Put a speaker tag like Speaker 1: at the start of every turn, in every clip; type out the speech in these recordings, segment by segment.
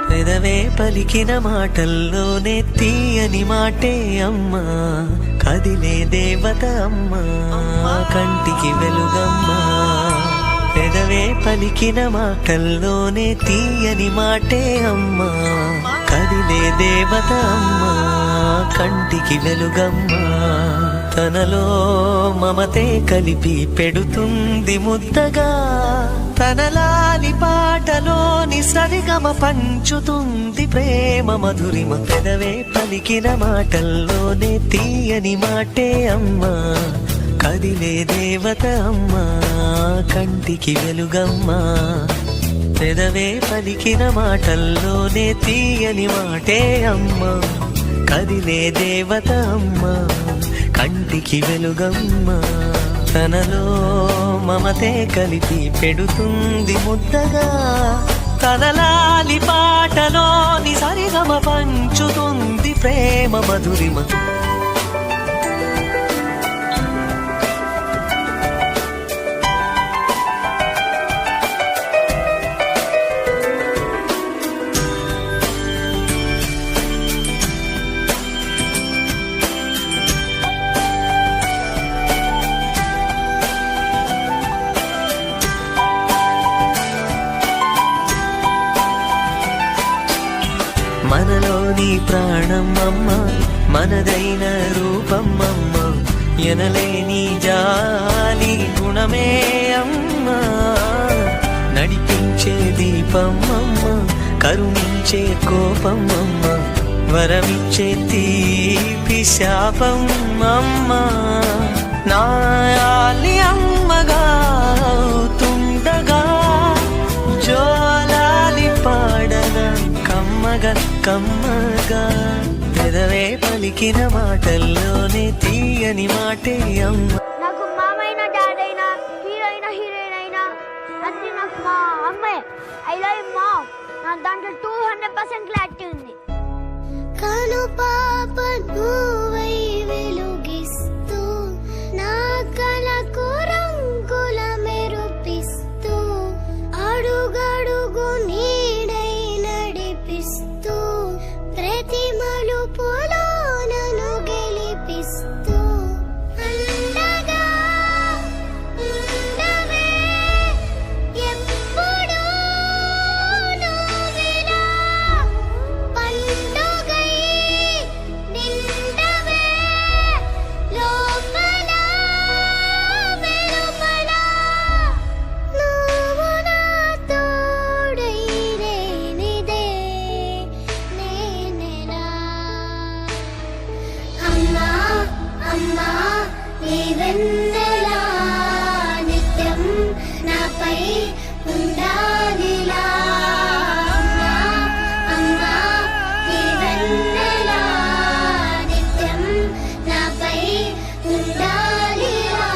Speaker 1: పెదవే పలికిన మాటల్లోనే తీయని మాటే అమ్మా, కదిలే దేవత అమ్మా, కంటికి వెలుగమ్మా. పెదవే పలికిన మాటల్లోనే తీయని మాటే అమ్మా, కదిలే దేవత అమ్మా, కంటికి వెలుగమ్మా. తనలో మమతే కలిపి పెడుతుంది ముద్దగా, తనలాలి పాటలోని సరిగమ పంచుతుంది ప్రేమ మధురిమ. పెదవే పలికిన మాటల్లోనే తీయని మాటే అమ్మా, కదిలే దేవత అమ్మా, కంటికి వెలుగమ్మా. పెదవే పలికిన మాటల్లోనే తీయని మాటే అమ్మా, కదిలే దేవత అమ్మా, కంటికి వెలుగమ్మా. తనలో మమతే కలిపి పెడుతుంది ముద్దగా, తనలాలి పాటలోని సరిగమ పంచుతుంది ప్రేమ మధురిమ. మనలోని ప్రాణం అమ్మ, మనదైన రూపం అమ్మ, ఎనలేని జాలి గుణమే అమ్మ. నడిపించే దీపం అమ్మ, కరుణించే కోపం అమ్మ, వరమిచ్చే తీపి శాపం అమ్మ. నాయాలి అమ్మగా అవుతుండగా, జోలాలి పాడగా కమ్మగా కమ్మగా. పెదవే పలికిన మాటల్లోనే తీయని మాటే అమ్మ.
Speaker 2: నాకు మామైనా డాడ్ అయినా హీరోయిన్ అయినా అన్ని నాకు మా అమ్మే. ఐ లవ్ మా. నా దాంట్లో 200% క్లారిటీ ఉంది. కను పాప నువ్వై వెలుగిస్తూ, నా కలకు రంగుల మెరుపిస్తూ, అడుగడుగు నీడై నడిపిస్తూ, ప్రతి మలుపులో నన్ను గెలిపిస్తూ, అండగా ఉండవే ఎప్పుడూ నువ్విలా, పండుగై నిండవే లోపల వెలుపల, నువ్వు నా తోడై లేనిదే నేనెలా. అమ్మా అమ్మా నీ వెన్నెలా నిత్యం నాపై ఉండాలిలా. అమ్మా అమ్మా నీ వెన్నెలా నిత్యం నాపై ఉండాలిలా.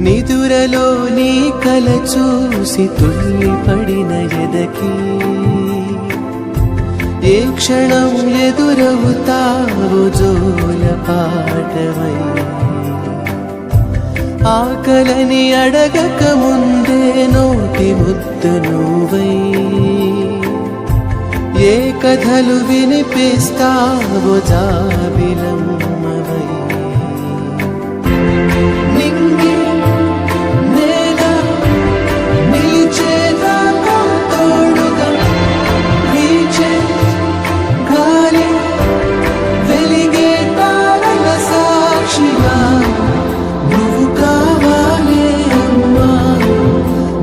Speaker 1: నిదురలో నీ కల చూసి తుల్లి పడిన ఎదకి ఏ క్షణం ఎదురవుతావు జోల పాటవై ఆకలని అడగక ముందే నోటి ముద్దు నువ్వై ఏ కథలు వినిపిస్తావో జాబిలమ్మవై నింగి నేల నిలిచేదాకా తోడుగా వీచే గాలి వెలిగే తారల సాక్షిగా నువ్వు కావాలే అమ్మా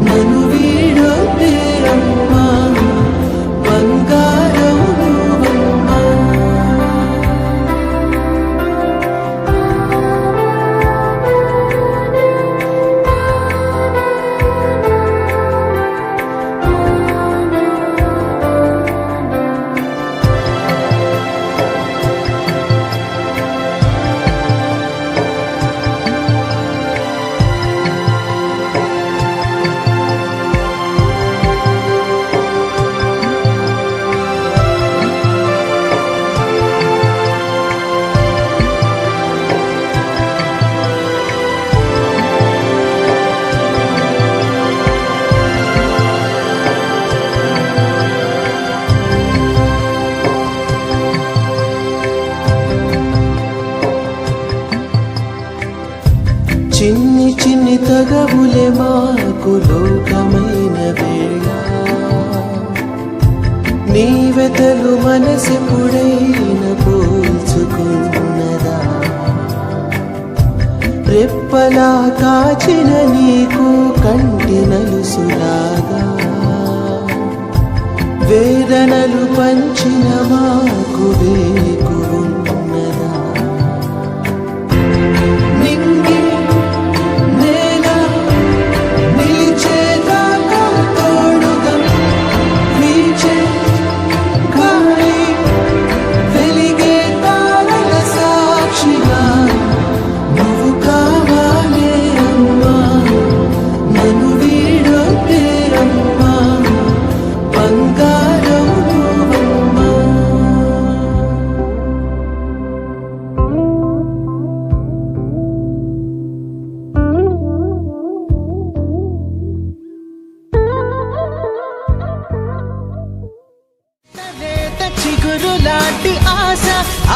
Speaker 1: నన్ను వీడొద్దే అమ్మా బంగారం నువ్వమ్మా చిన్ని చిన్ని తగవులే మాకు లోకమైన వేళ నీ వెతలు మనసెప్పుడైన పోల్చుకున్నదా రెప్పలా కాచిన నీకు కంటి నలుసులాగా వేదనలు పంచిన మాకు వేకున్నదా నింగి నేల నిలిచేదాకా తోడుగా వీచే గాలి వెలిగే తారల సాక్షిగా నువ్వు కావాలే అమ్మా నన్ను వీడొద్దే అమ్మా బంగారం నువ్వమ్మా లేత చిగురు లాంటి ఆశ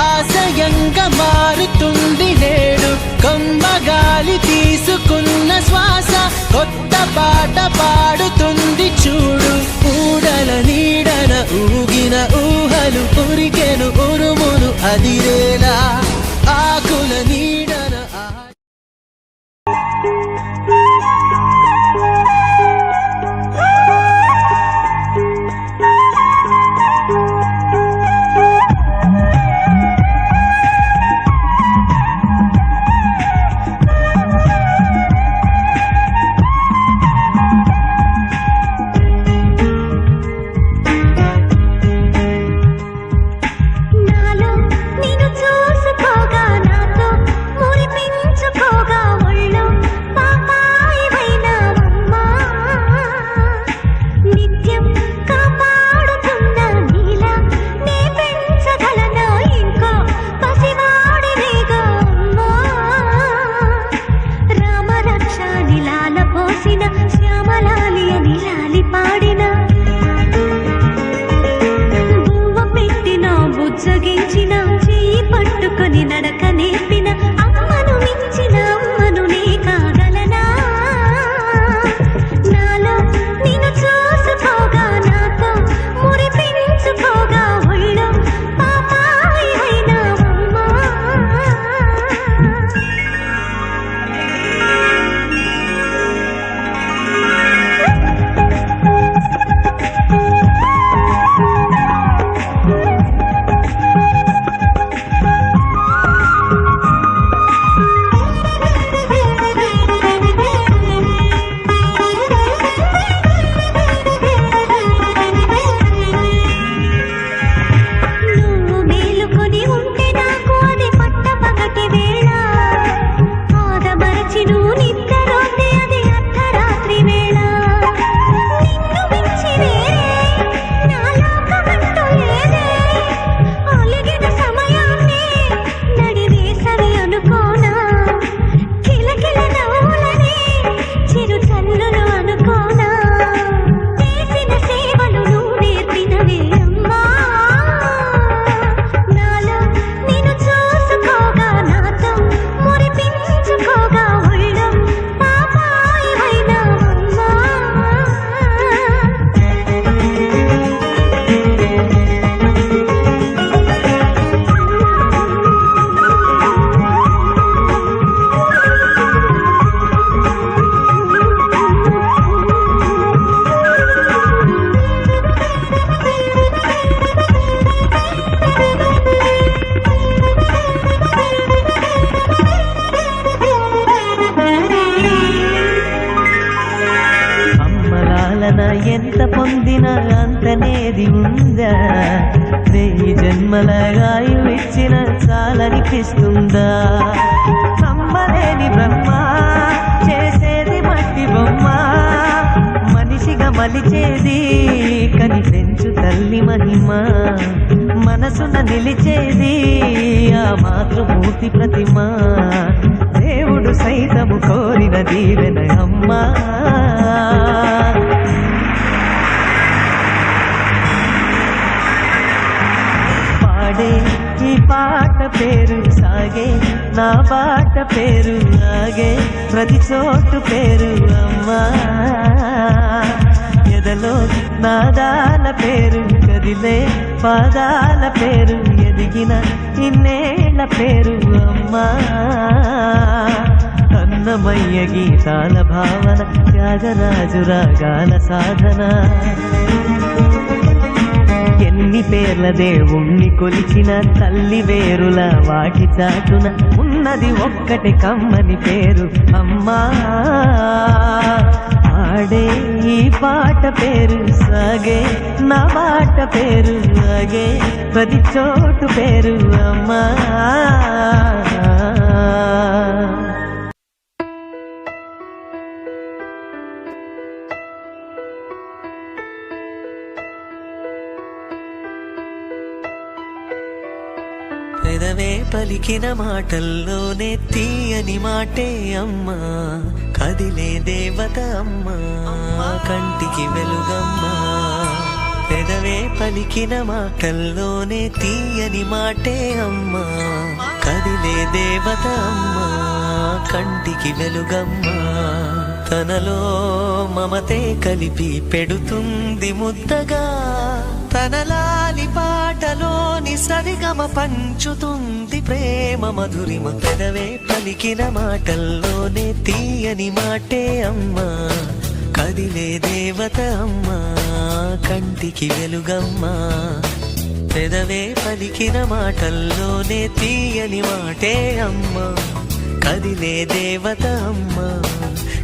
Speaker 1: ఆశయంగా మారుతుంది నేడు కమ్మగాలి తీసుకున్న శ్వాస కొత్త పాట పాడుతుంది చూడు ఊడల నీడన ఊగిన ఊహలు ఉరికెను ఉరుములు అదిరేలా ఆకుల నీడన
Speaker 2: నాలో నిన్ను చూసుకోగా నాతో
Speaker 3: పొందిన అంతనేది ఉందా? వెయ్యి జన్మల ఆయువిచ్చిన చాలనిపిస్తుందా? నమ్మలేని బ్రహ్మ చేసేది మట్టి బొమ్మ, మనిషిగా మలిచేది కనిపెంచు తల్లి మహిమ, మనసున నిలిచేది ఆ మాతృమూర్తి ప్రతిమ, దేవుడు సైతము కోరిన దీవెన అమ్మా. పాడే ఈ పాట పేరు సాగే, నా బాట పేరు ఆగే, ప్రతి చోటు పేరు అమ్మా. ఎదలో నాదాల పేరు కదిలే పాదాల పేరు, ఎదిగిన ఇన్నేళ్ల పేరు అమ్మా. అన్నమయ్య గీతాల భావన, త్యాగరాజు రాగాల సాధన, ఎన్ని పేర్ల దేవుణ్ణి కొలిచిన తల్లి వేరుల వాటి చాటున ఉన్నది ఒక్కటి కమ్మని పేరు అమ్మా. ఆడే ఈ పాట పేరు సాగే, నా బాట పేరు ఆగే, ప్రతి చోటు పేరు అమ్మా. పెదవే పలికిన మాటల్లోనే తీయని మాటే అమ్మా, కదిలే దేవత అమ్మా, కంటికి వెలుగమ్మా. పెదవే పలికిన మాటల్లోనే తీయని మాటే అమ్మా, కదిలే దేవత అమ్మా, కంటికి వెలుగమ్మా. తనలో మమతే కలిపి పెడుతుంది ముద్దగా, తనలాలి పాటలోని సరిగమ పంచుతుంది ప్రేమ మధురిమ. పెదవే పలికిన మాటల్లోనే తీయని మాటే అమ్మా, కదిలే దేవత అమ్మా, కంటికి వెలుగమ్మా. పెదవే పలికిన మాటల్లోనే తీయని మాటే అమ్మా, కదిలే దేవత అమ్మా,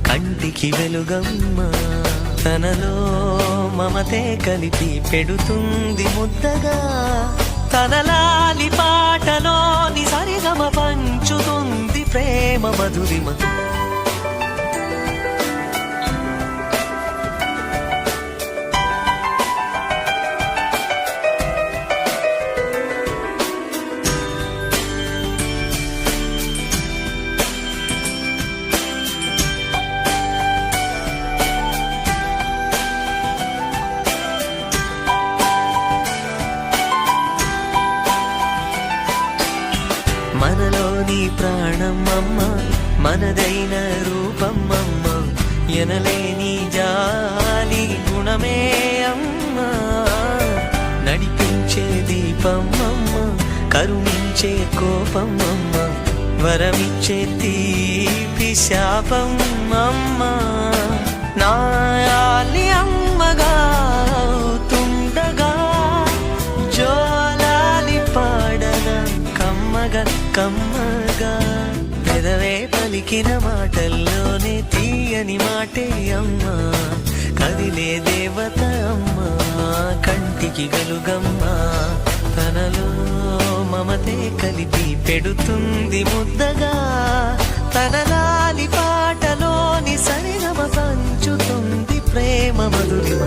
Speaker 3: కంటికి వెలుగమ్మా. తనలో మమతే కలిపి పెడుతుంది ముద్దగా, తనలాలి పాటలోని సరిగమ పంచుతుంది ప్రేమ మధురిమ. మనలోని ప్రాణమమ్మ, మనదైన రూపమ్మమ్మ, ఎనలేని జాలి గుణమే అమ్మ. నడిపించే దీపమ్మమ్మ, కరుణించే కోపమ్మమ్మ, వరమిచ్చే తీపి శాపమ్మమ్మ. నాయాలి అమ్మగా తుండగా, జోలాలి పాడన కమ్మగా కమ్మగా. పెదవే పలికిన మాటల్లోనే తీయని మాటే అమ్మా, కదిలే దేవత అమ్మా, కంటికి వెలుగమ్మా. తనలో మమతే కలిపి పెడుతుంది ముద్దగా, తనలాలి పాటలోని సరిగమ పంచుతుంది ప్రేమ మధురిమ.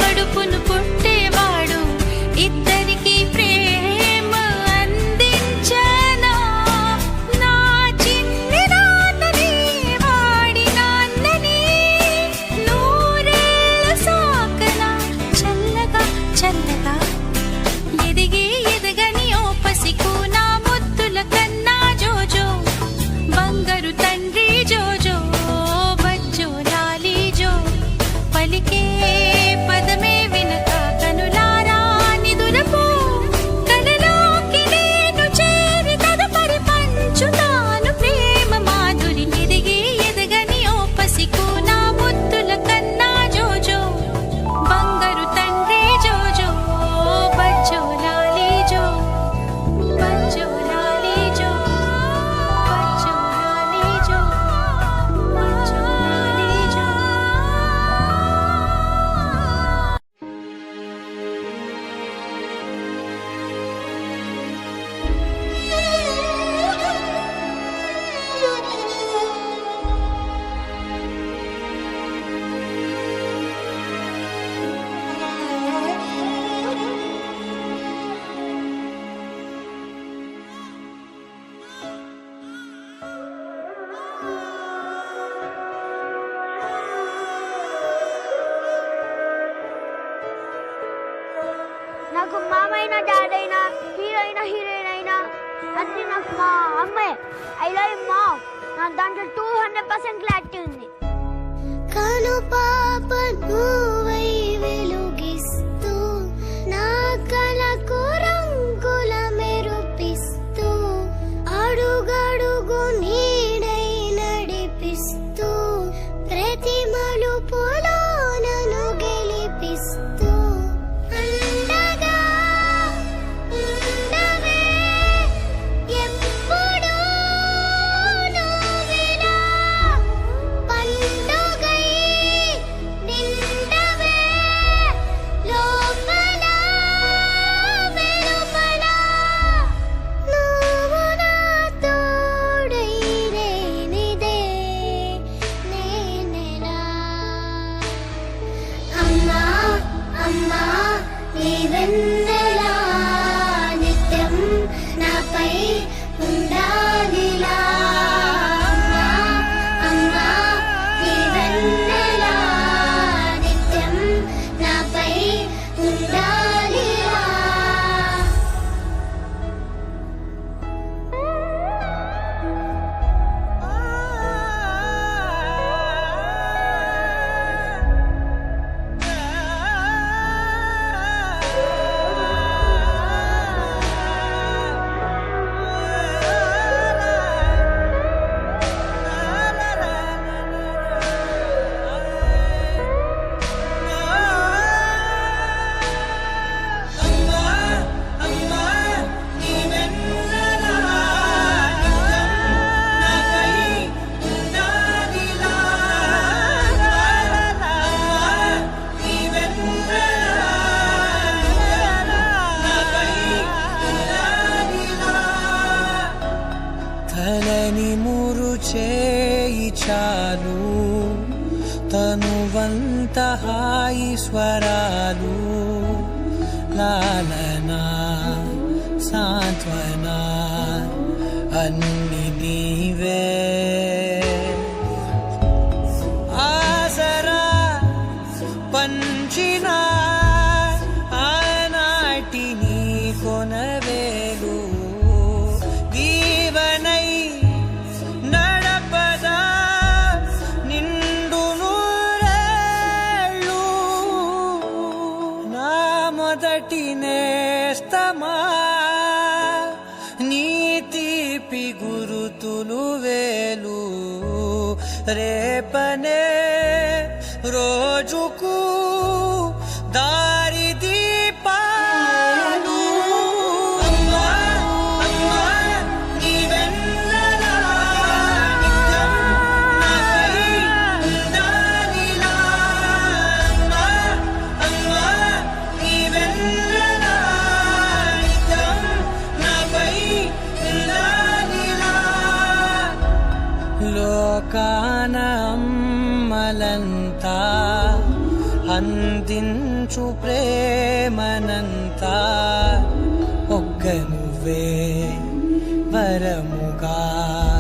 Speaker 2: కడుపు
Speaker 4: అయినా హీరోయిన్ అయినా అన్ని నాకు మా అమ్మే. ఐ లవ్ మా. నా దాంట్లో 200% క్లారిటీ ఉంది.
Speaker 2: కను పాప నువ్వై వెలుగిస్తూ నా కలకు రంగుల మెరుపిస్తూ అడుగడుగు నీడై నడిపిస్తూ ప్రతి మలుపులో నన్ను గెలిపిస్తూ అండగా ఉండవే ఎప్పుడూ నువ్విలా పండుగై నిండవే లోపల వెలుపల నువ్వు నా తోడై నేనిదే నేనెలా. అమ్మా అమ్మా నీ వెన్నెలా నిత్యం నాపై ఉండాలిలా. అమ్మా అమ్మా నీ వెన్నెలా నిత్యం నాపై ఉండాలిలా.
Speaker 1: తలని మురు చేయి చాలు తనువంత హాయి స్వరాలు లాలన సాంత్వన అన్ని నీవే ఆసరా పంచిన ఆనాటి నీ కొనవేలు దీవనై నడపదా నిండు నూరేళ్ళు నా మొదటి నేస్తమా నీ తీపి గురుతులు వేలు రేపనే రోజుకు దారి దీపాలు. అమ్మా అమ్మా నీ వెన్నెలా నిత్యం నాపై ఉండాలిలా. అమ్మా అమ్మా నీ వెన్నెలా నిత్యం నాపై ఉండాలిలా. లోకాన అమ్మలంతా అందించు ప్రేమనంతా ఒక్క నువ్వే వరముగా